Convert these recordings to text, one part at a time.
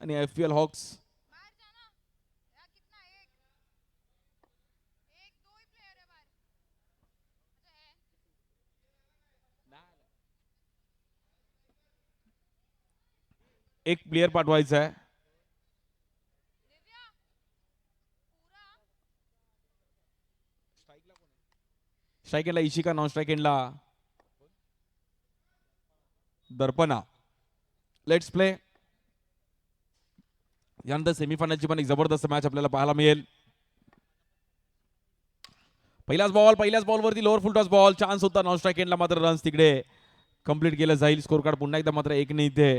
आणि FPL hawks. एक player पाठवायचा आहे. स्ट्राईक एंडला इशिका, नॉन स्ट्राईक एंडला दर्पणा. Let's play. यानंतर सेमीफायनलची पण एक जबरदस्त मॅच आपल्याला पाहायला मिळेल. पहिल्याच बॉलवरती lower full toss ball. Chance होता नॉन स्ट्राईक एंडला, मात्र रन्स तिकडे कंप्लीट केलं जाईल. स्कोर कार्ड पुन्हा एकदा मात्र 1 इथे.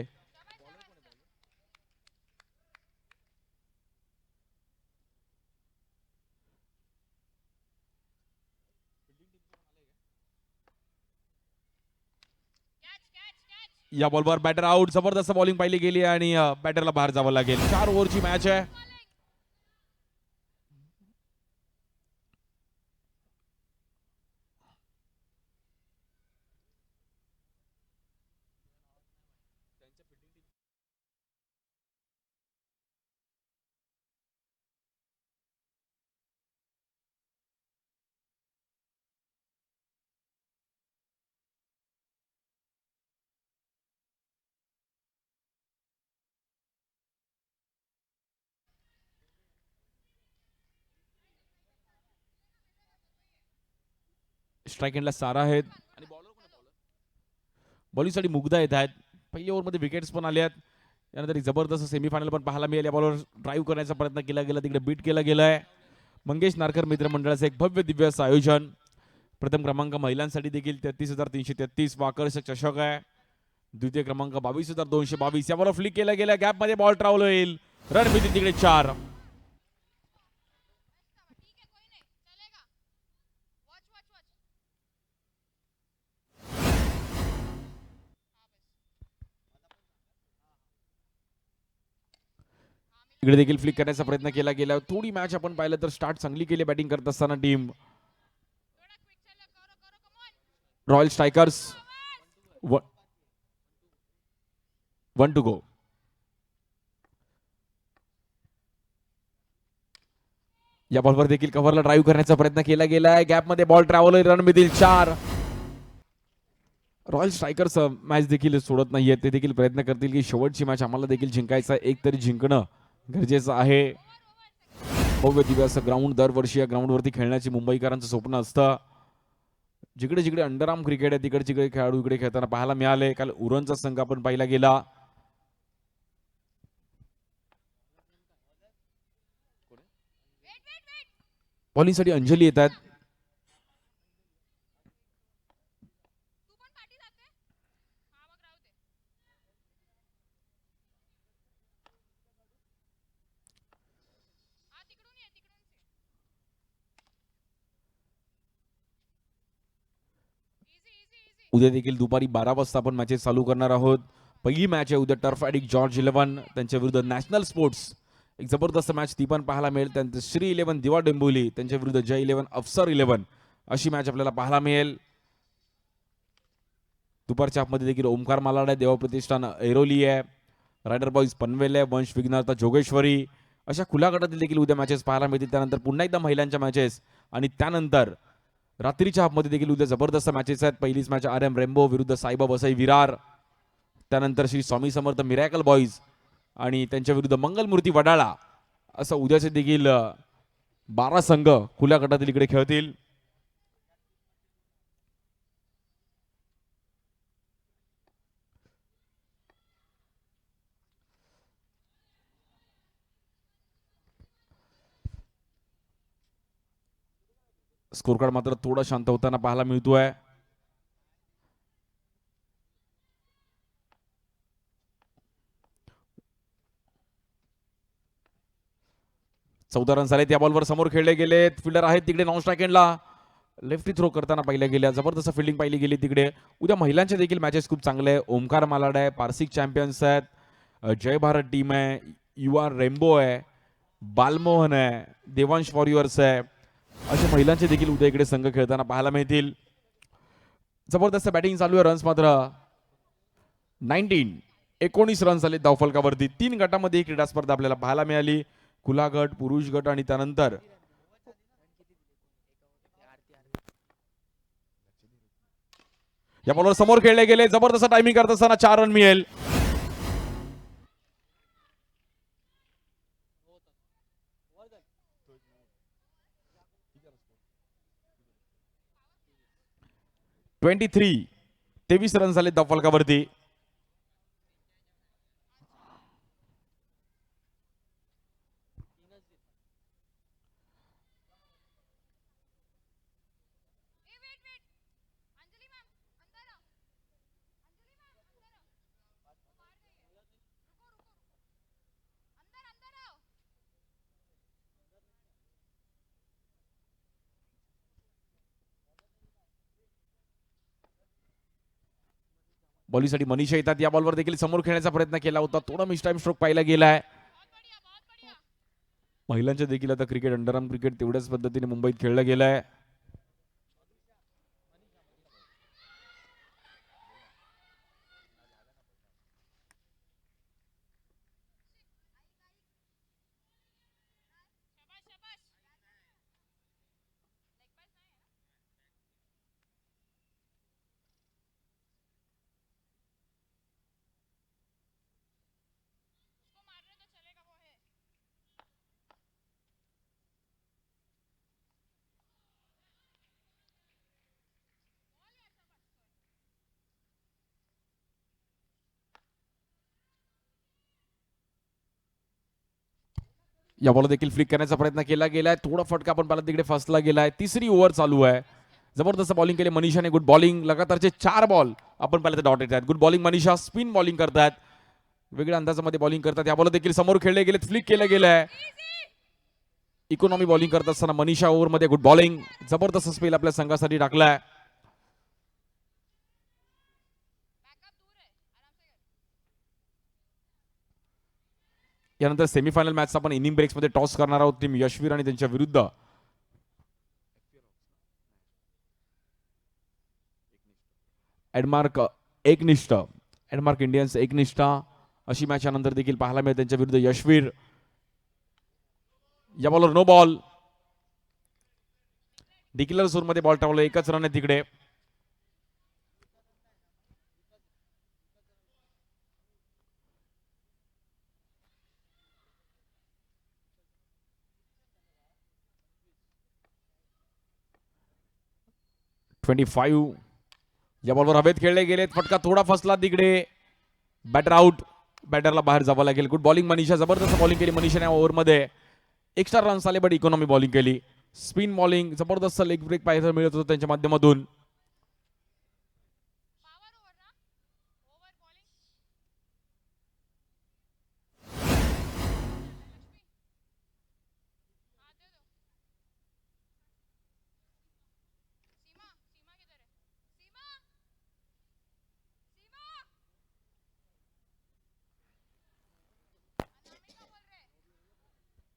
या बॉलवर बॅटर आउट. जबरदस्त बॉलिंग पाहिली गेली आणि बॅटरला बाहेर जावं लागेल. 4 ओव्हरची मॅच आहे. स्ट्राईक एंडला सारा आहेत आणि बॉलिंगसाठी मुग्धा येत आहेत. पहिल्या ओव्हरमध्ये विकेट्स पण आल्या आहेत. त्यानंतर एक जबरदस्त सेमीफायनल पण पाहायला मिळेल. या बॉलवर ड्राईव्ह करण्याचा प्रयत्न केला गेला, तिकडे बीट केला गेलाय. मंगेश नारकर मित्रमंडळाचं एक भव्य दिव्य असं आयोजन. प्रथम क्रमांक महिलांसाठी देखील 33,333 आकर्षक चषक आहे. द्वितीय क्रमांक 22,222. यावर फ्लिक केला गेला, गॅप मध्ये बॉल ट्रॅव्हल होईल. रन मिळतील तिकडे 4. इकडे देखील फ्लिक करण्याचा प्रयत्न केला गेला. थोडी मॅच आपण पाहिलं तर स्टार्ट चांगली केली बॅटिंग करत असताना team. Royal Strikers 1 to go. या बॉलवर देखील कव्हरला ड्राईव्ह करण्याचा प्रयत्न केला गेलाय. गॅप मध्ये बॉल ट्रॅव्हल होईल. रन मिळतील 4. रॉयल स्ट्रायकर्स मॅच देखील सोडत नाहीये. ते देखील प्रयत्न करतील की शेवटची मॅच आम्हाला देखील जिंकायचं, एक तरी जिंकणं गरजेचं आहे. भव्य दिव्य असं ग्राउंड, दरवर्षी या ग्राउंडवरती खेळण्याची मुंबईकरांचं स्वप्न असतं. जिकडे जिकडे अंडरआर्म क्रिकेट आहे तिकडे तिकडे खेळाडू इकडे खेळताना पाहायला मिळाले. काल उरणचा संघ आपण पाहिला गेला. बॉलिंगसाठी अंजली येतात. उद्या देखील दुपारी 12 वाजता आपण मॅचेस चालू करणार आहोत. पहिली मॅच आहे उद्या टर्फ ॲडिक्ट जॉर्ज 11 त्यांच्या विरुद्ध नॅशनल स्पोर्ट्स. एक जबरदस्त मॅच ती पण पाहायला मिळेल. त्यानंतर श्री 11 दिवा डेंबोली त्यांच्या विरुद्ध जय 11 अफसर 11 अशी मॅच आपल्याला पाहायला मिळेल. दुपारच्या हाफमध्ये देखील ओमकार मालाड आहे, देवप्रतिष्ठान ऐरोली आहे, रायडर बॉईज पनवेल आहे, वंश विघ्नहर्ता जोगेश्वरी अशा खुल्या गटातील देखील उद्या मॅचेस पाहायला मिळतील. त्यानंतर पुन्हा एकदा महिलांच्या मॅचेस आणि त्यानंतर रात्रीच्या हाफमध्ये देखील उद्या जबरदस्त मॅचेस आहेत. पहिलीच मॅच RM रेम्बो विरुद्ध साईबा वसई विरार. त्यानंतर श्री स्वामी समर्थ मिरॅकल बॉईज आणि त्यांच्या विरुद्ध मंगलमूर्ती वडाळा असं उद्याचे देखील 12 संघ खुल्या गटातील इकडे खेळतील. स्कोर कार्ड मात्र थोडा शांत होताना पाहायला मिळतोय. चौदा रन झाले. त्या बॉलवर समोर खेळले गेले. फिल्डर आहेत तिकडे नॉन स्ट्राईक एंडला. लेफ्टी थ्रो करताना पाहिल्या गेल्या. जबरदस्त फिल्डिंग पाहिली गेली तिकडे. उद्या महिलांचे देखील मॅचेस खूप चांगले आहे. ओमकार मालाड आहे, पारसिक चॅम्पियन्स आहेत, जय भारत टीम आहे, UR रेम्बो आहे, बालमोहन आहे, देवांश वॉरियर्स आहे. असे महिलांचे देखील उद्या इकडे संघ खेळताना पाहायला मिळतील. जबरदस्त बॅटिंग चालू आहे. रन्स मात्र 19. 19 रन झाले धावफलकावरती. 3 गटामध्ये ही क्रीडा स्पर्धा आपल्याला पाहायला मिळाली. खुला गट, पुरुष गट आणि त्यानंतर या बॉलवर समोर खेळले गेले. जबरदस्त टायमिंग करत असताना 4 रन मिळेल. ट्वेंटी 23 रन झाले धावफलकावरती. बॉलिंगसाठी मनीषा येतात. या बॉलवर देखील समोर खेळण्याचा प्रयत्न केला होता. थोडा मिस टाइम स्ट्रोक पाहिला गेलाय. महिलांच्या देखील आता क्रिकेट अंडरआर्म क्रिकेट तेवढ्याच पद्धतीने मुंबईत खेळलं गेलंय. या बॉल देखील फ्लिक करण्याचा प्रयत्न केला गेलाय. थोडा फटका आपण पाहिला तिकडे फसला गेलाय. तिसरी ओव्हर चालू आहे. जबरदस्त बॉलिंग केली मनीषाने. Good bowling. लगातारचे 4 बॉल आपण पाहिले तर डॉट येत आहेत. Good bowling Manisha. Spin bowling करतात. वेगळ्या अंदाजामध्ये बॉलिंग करतात. या बॉल देखील समोर खेळले गेले. फ्लिक केलं गेलंय. इकॉनॉमी बॉलिंग करत असताना मनीषा ओव्हरमध्ये गुड बॉलिंग. जबरदस्त स्पेल आपल्या संघासाठी टाकलाय. यानंतर सेमीफायनल मॅच आपण इनिंग ब्रेक्स मध्ये टॉस करणार आहोत. टीम यशवीर आणि त्यांच्या विरुद्ध एडमार्क एकनिष्ठ. एडमार्क इंडियन्स एकनिष्ठा अशी मॅच यानंतर देखील पाहायला मिळेल. त्यांच्या विरुद्ध यशवीर. या बॉलवर नो बॉल. डिक्लेअर झोन मध्ये बॉल टाकला. एकच रन आहे तिकडे. ट्वेंटी 25. या बॉलवर हवेत खेळले गेलेत. फटका थोडा फसला तिकडे. Batter out. बॅटरला बाहेर जावं लागेल. Good bowling Manisha. जबरदस्त बॉलिंग केली मनीषाने ओव्हरमध्ये. एक्स्ट्रा रन्स आले बट इकॉनॉमी बॉलिंग केली. Spin bowling. जबरदस्त लेग ब्रेक पाहायला मिळत होतं त्यांच्या माध्यमातून.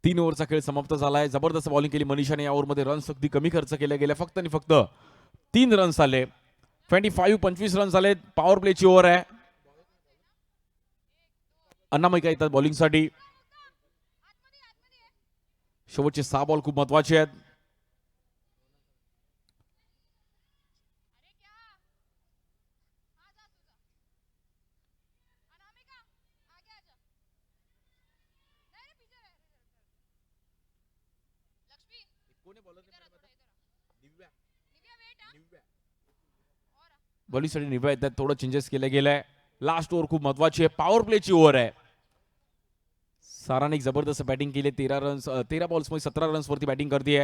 तीन ओव्हरचा खेळ समाप्त झालाय. जबरदस्त बॉलिंग केली मनीषाने. या ओव्हरमध्ये रन्स अगदी कमी खर्च केले गेले. फक्त आणि फक्त 3 रन्स आले. 25 रन्स आले. पॉवर प्लेची ओव्हर आहे. अनामिका येतात बॉलिंगसाठी. शेवटचे 6 बॉल खूप महत्वाचे आहेत. बॉलिंगसाठी निभा येतात. थोडं चेंजेस केले गेलंय. लास्ट ओव्हर खूप महत्वाची आहे. पॉवर प्लेची ओव्हर आहे. साराने जबरदस्त बॅटिंग केली. 13 बॉल्स मध्ये 17 रन्स वरती बॅटिंग करते.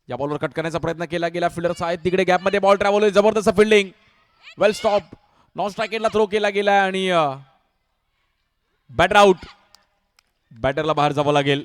या बॉलवर कट करण्याचा प्रयत्न केला गेला. फिल्डर्स आहेत तिकडे. गॅप मध्ये बॉल ट्रॅव्हल होईल. जबरदस्त फिल्डिंग. वेल स्टॉप. नॉन स्ट्रायकेटला थ्रो केला गेला आणि बॅटर आउट. बॅटरला बाहेर जावं लागेल.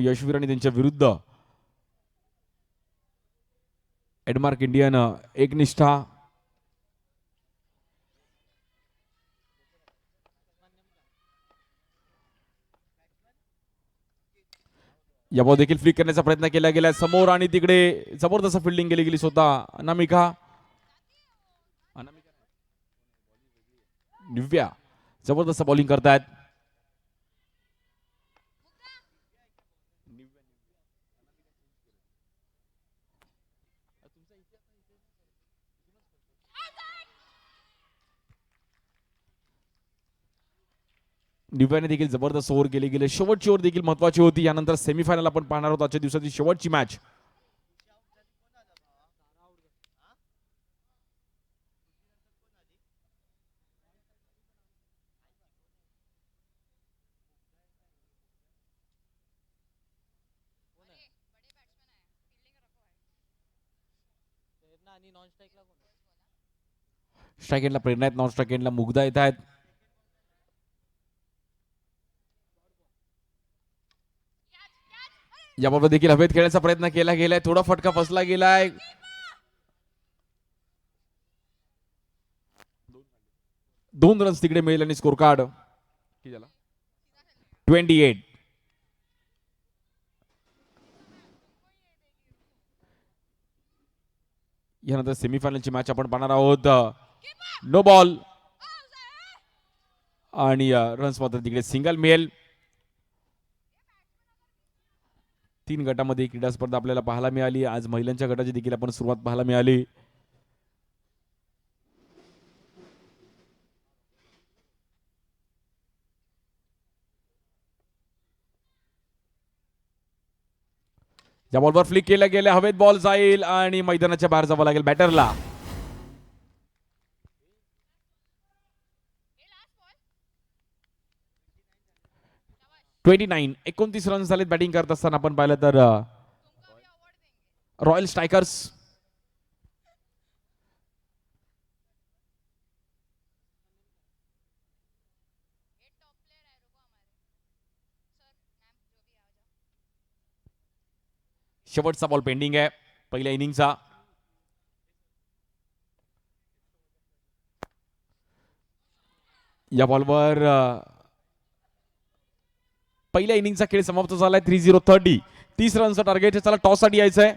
यशवीर आणि त्यांच्या विरुद्ध एडमार्क इंडियन एकनिष्ठा. या बॉल देखील फ्लिक करण्याचा प्रयत्न केला गेला समोर आणि तिकडे जबरदस्त फिल्डिंग केली गेली स्वतः अनामिका. निव्या जबरदस्त बॉलिंग करतायत. निव्याने देखील जबरदस्त ओव्हर केली गेले. शेवटची ओव्हर देखील महत्वाची होती. यानंतर सेमीफायनल आपण पाहणार आहोत. आजच्या दिवसाची शेवटची मॅच. स्ट्राईक एंडला प्रेरणा आहेत. नॉन स्ट्राईक एंडला मुग्धा येत आहेत. याबाबत देखील हवेत खेळण्याचा प्रयत्न केला गेलाय. थोडा फटका फसला गेलाय. 2 रन्स तिकडे मिळेल आणि स्कोर कार्ड 28. यानंतर सेमीफायनलची मॅच आपण पाहणार आहोत. नो बॉल आणि रन्स मात्र तिकडे सिंगल मिळेल. 3 गटामध्ये क्रीडा स्पर्धा आपल्याला पाहायला मिळाली. आज महिलांच्या गटाची देखील आपण सुरुवात पाहायला मिळाली. या बॉलवर फ्लिक केला गेला. हवेत बॉल जाईल आणि मैदानाच्या बाहेर जावं लागेल बॅटरला. $29 29 रन झालेत बॅटिंग करत असताना आपण पाहिलं तर रॉयल स्ट्रायकर्स. शेवटचा बॉल पेंडिंग आहे पहिल्या इनिंगचा. या बॉलवर पहिल्या इनिंगचा खेळ समाप्त झालाय. 30 30 रनचं टार्गेट. चला टॉस साठी यायचंय.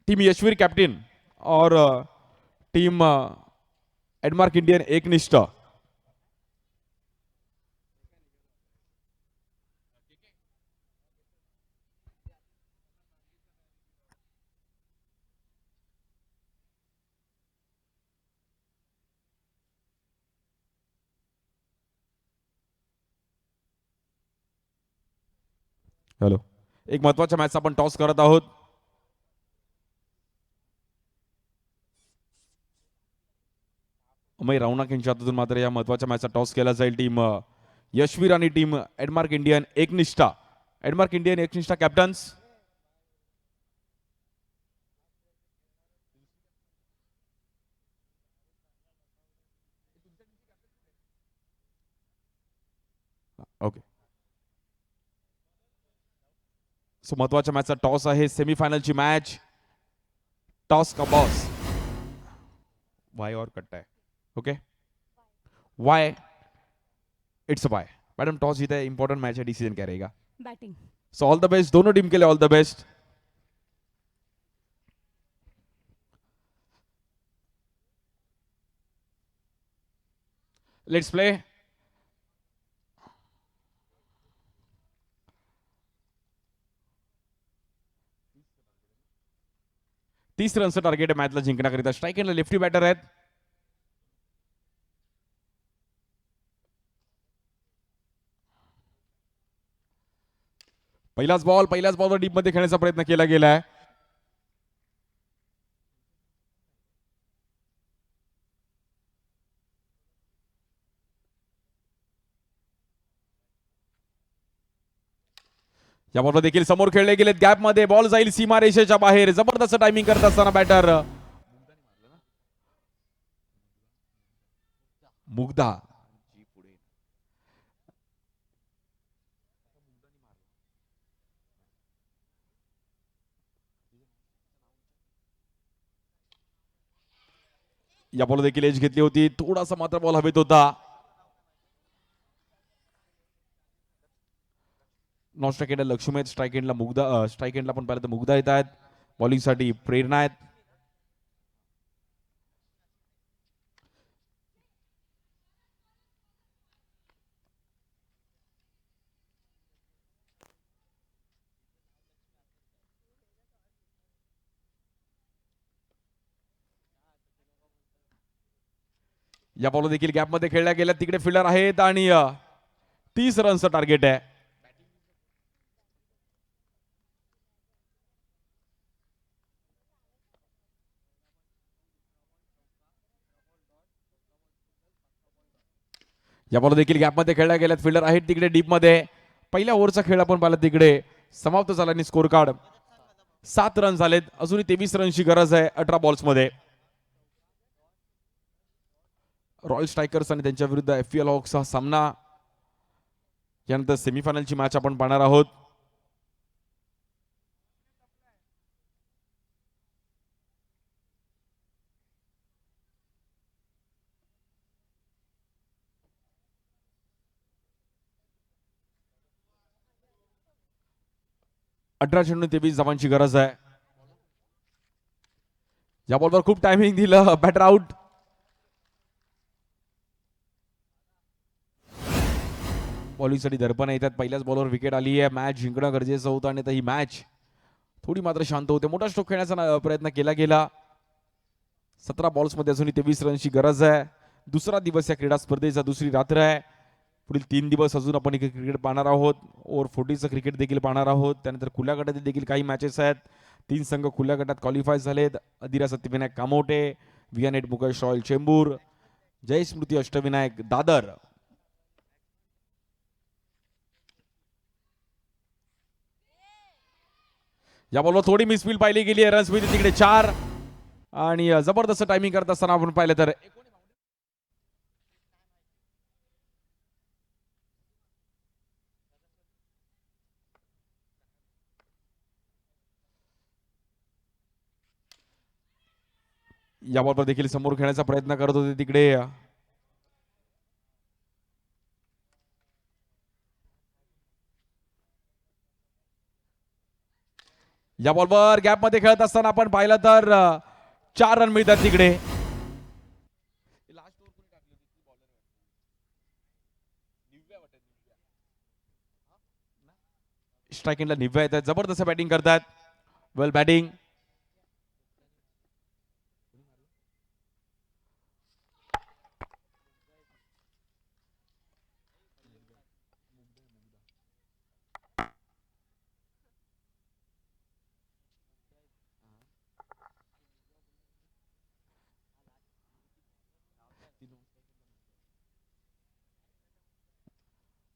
टीम यशवीर कॅप्टन और टीम एडमार्क इंडियन एकनिष्ठ. हॅलो, एक महत्वाच्या मॅचचा आपण टॉस करत आहोत. अमय राऊनाक यांच्या हातून मात्र या महत्वाच्या मॅचचा टॉस केला जाईल. टीम यशवीर आणि team Admark Indian Ekanishtha. Admark Indian Ekanishtha captains. Okay, so महत्वाच्या मॅचचा टॉस आहे. सेमीफायनलची मॅच. टॉस का बॉस वाय और कट्टा है. Okay, why it's why. Madam toss जीता है, इंपॉर्टेंट मैच है, डिसीजन क्या रहेगा? Batting. So all the best दोनों टीम के लिए. All the best. Let's play. तीस रनचं टार्गेट आहे मॅचला जिंकण्याकरिता. स्ट्राईक एंडला लेफ्टी बॅटर आहेत. पहिलाच बॉलवर डीप मध्ये खेळण्याचा प्रयत्न केला गेलाय. या बॉलवर देखील समोर खेळले गेलेत. गॅप मध्ये बॉल जाईल सीमा रेषेच्या बाहेर. जबरदस्त टायमिंग करत असताना बॅटर मुग्धा. या बॉल देखील एज घेतली होती, थोडासा मात्र बॉल हवेत होता. नॉन स्ट्राईक एंडला लक्ष्मी आहेत, स्ट्राईक एंडला मुग्धा, स्ट्राईक एंडला पण पाहिलं तर मुग्धा येत आहेत. बॉलिंगसाठी प्रेरणा आहेत. या बॉल देखील गॅपमध्ये खेळल्या गेल्या, तिकडे फिल्डर आहेत आणि 30 रनचं टार्गेट आहे. या बॉल देखील गॅपमध्ये खेळल्या गेल्यात, फिल्डर आहेत तिकडे डीपमध्ये. पहिल्या ओव्हरचा खेळ आपण पाहिला तिकडे समाप्त झाला आणि स्कोर कार्ड 7 रन झालेत. अजूनही 23 रनची गरज आहे 18 बॉल्समध्ये. रॉयल स्ट्रायकर्स आणि त्यांच्या विरुद्ध FPL हॉक्सचा सामना. यानंतर सेमीफायनलची मॅच आपण पाहणार आहोत. अठरा चेंडू 23 धावांची गरज आहे. या बॉलवर खूप टायमिंग दिलं, बॅटर आउट. बॉलिंगसाठी दर्पण येतात, पहिल्याच बॉलवर विकेट आली आहे. मॅच जिंकणं गरजेचं होतं आणि आता ही मॅच थोडी मात्र शांत होते. मोठा स्ट्रोक खेळण्याचा प्रयत्न केला गेला. 17 बॉल्समध्ये अजूनही 23 रनची गरज आहे. दुसरा दिवस या क्रीडा स्पर्धेचा, दुसरी रात्र आहे. पुढील 3 दिवस अजून आपण इथे क्रिकेट पाहणार आहोत. ओव्हर 40चं क्रिकेट देखील पाहणार आहोत. त्यानंतर खुल्या गटातील देखील काही मॅचेस आहेत. 3 संघ खुल्या गटात क्वालिफाय झालेत. अधिरा सत्यविनायक कामोटे, वियानेट मुकेश रॉयल चेंबूर, जय स्मृती अष्टविनायक दादर. या बॉलवर थोडी मिसफील पाहिली गेली आहे. रन्स मिळतील तिकडे 4 आणि जबरदस्त टायमिंग करत असताना आपण पाहिलं तर या बॉलवर देखील समोर खेळण्याचा प्रयत्न करत होते तिकडे. या बॉलवर गॅपमध्ये खेळत असताना आपण पाहिलं तर 4 रन मिळतात तिकडे. स्ट्राईक एंडला निव्या येतात, जबरदस्त बॅटिंग करतात. वेल बॅटिंग.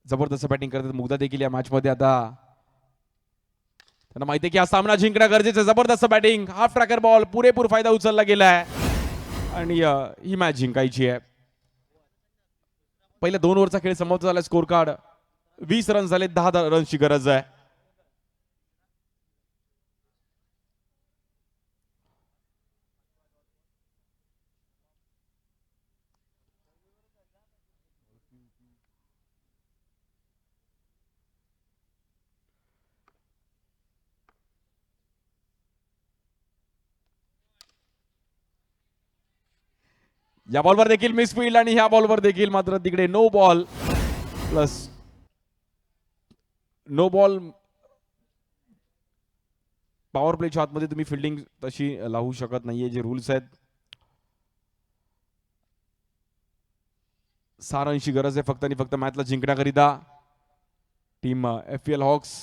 जबरदस्त बॅटिंग करतात मुग्धा देखील या मॅच मध्ये. आता त्यांना माहिती आहे की हा सामना जिंकणं गरजेचं आहे. जबरदस्त बॅटिंग, हाफ ट्रॅकर बॉल, पुरेपूर फायदा उचलला गेलाय आणि ही मॅच जिंकायची आहे. पहिल्या 2 ओव्हरचा खेळ समाप्त झाला. स्कोर कार्ड 20 रन झाले, 10 रनची गरज आहे. या बॉलवर देखील मिसफील्ड आणि ह्या बॉलवर देखील मात्र तिकडे no ball plus no ball. Power प्लेच्या आतमध्ये तुम्ही फिल्डिंग तशी लावू शकत नाहीये, जे रूल्स आहेत. 6 रनची गरज आहे फक्त आणि फक्त मॅचला जिंकण्याकरिता. Team FPL hawks.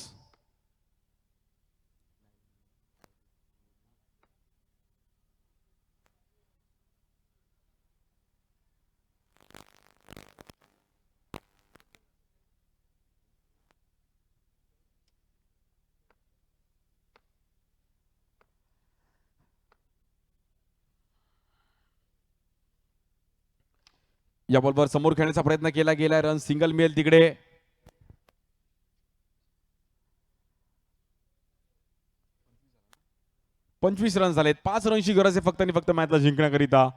या बॉलवर समोर खेळण्याचा प्रयत्न केला गेला. रन सिंगल मिळेल तिकडे. पंचवीस रन झालेत. 5 रनची गरज आहे फक्त आणि फक्त मॅचला जिंकण्याकरिता.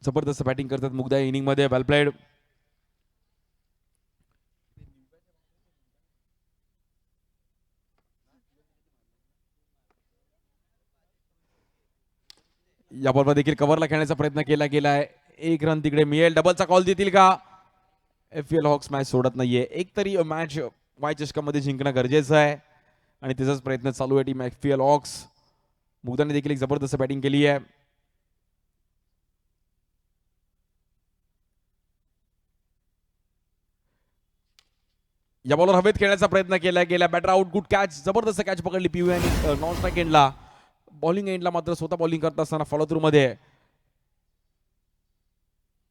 जबरदस्त बॅटिंग करतात मुग्धा इनिंग मध्ये. वेल प्लेड. या बॉलवर देखील कव्हरला खेळण्याचा प्रयत्न केला गेलाय. एक रन तिकडे मिळेल. डबलचा कॉल देतील का? FPL हॉक्स मॅच सोडत नाहीये. एक तरी मॅच वाय चषकामध्ये जिंकणं गरजेचं आहे आणि त्याचाच प्रयत्न चालू आहे टीम FPL हॉक्स. मुग्धाने देखील एक जबरदस्त बॅटिंग केली आहे. या बॉलवर हवेत खेळण्याचा प्रयत्न केला गेला. Batter out. Good catch. जबरदस्त कॅच पकडली PU यांनी नॉन स्ट्राईक एंडला. बॉलिंग एंडला मात्र स्वतः बॉलिंग करत असताना फॉलो थ्रू मध्ये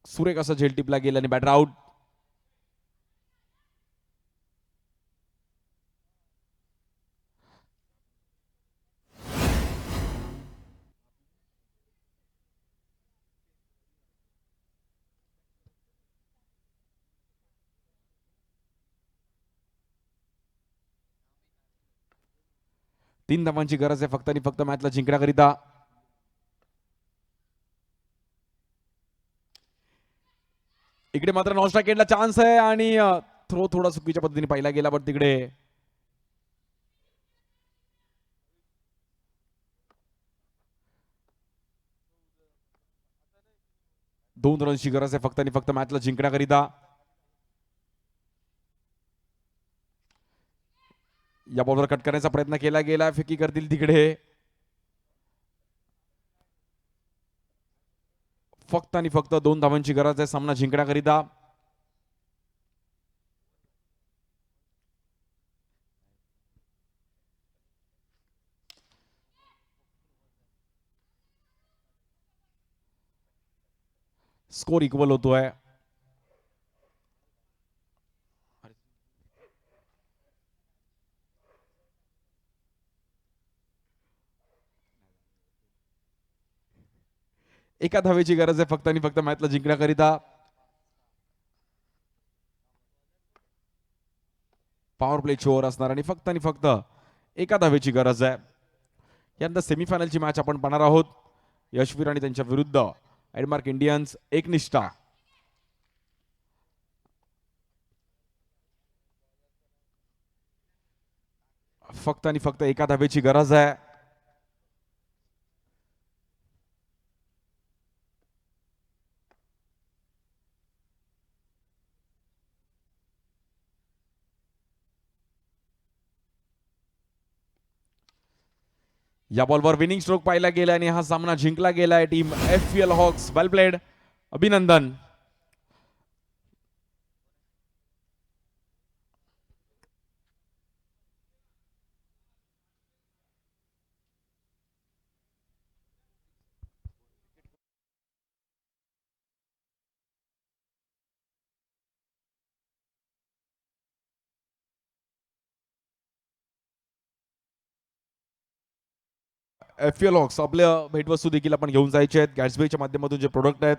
सुरेख असा झेल टिपला गेला आणि बॅटर आउट. तीन धावांची गरज आहे फक्त आणि फक्त मॅचला जिंकण्याकरिता. इकडे मात्र नॉन स्ट्राईक एंडला चान्स आहे आणि थ्रो थोडा चुकीच्या पद्धतीने पाहिला गेला. पण तिकडे दोन रनची गरज आहे फक्त आणि फक्त मॅचला जिंकण्याकरिता. या बॉलवर कट करण्याचा प्रयत्न केला गेला. फेकी करतील तिकडे. फक्त आणि फक्त दोन धावांची गरज आहे सामना जिंकण्याकरिता. स्कोर इक्वल होतोय. एका धावेची गरज आहे फक्त आणि फक्त मॅचला जिंकण्याकरिता. पॉवर प्लेची ओव्हर असणार आणि फक्त एका धावेची गरज आहे. यानंतर सेमीफायनलची मॅच आपण पाहणार आहोत. यशवीर आणि त्यांच्या विरुद्ध एडमार्क इंडियन्स एकनिष्ठा. फक्त आणि फक्त एका धावेची गरज आहे. या बॉलवर विनिंग स्ट्रोक पाहिला गेला आणि हा सामना जिंकला गेलाय टीम FPL हॉक्स. वेल प्लेड. अभिनंदन. FPL हॉक्स आपल्या भेटवस्तू देखील आपण घेऊन जायचे आहेत. गॅट्सबीच्या माध्यमातून जे प्रोडक्ट आहेत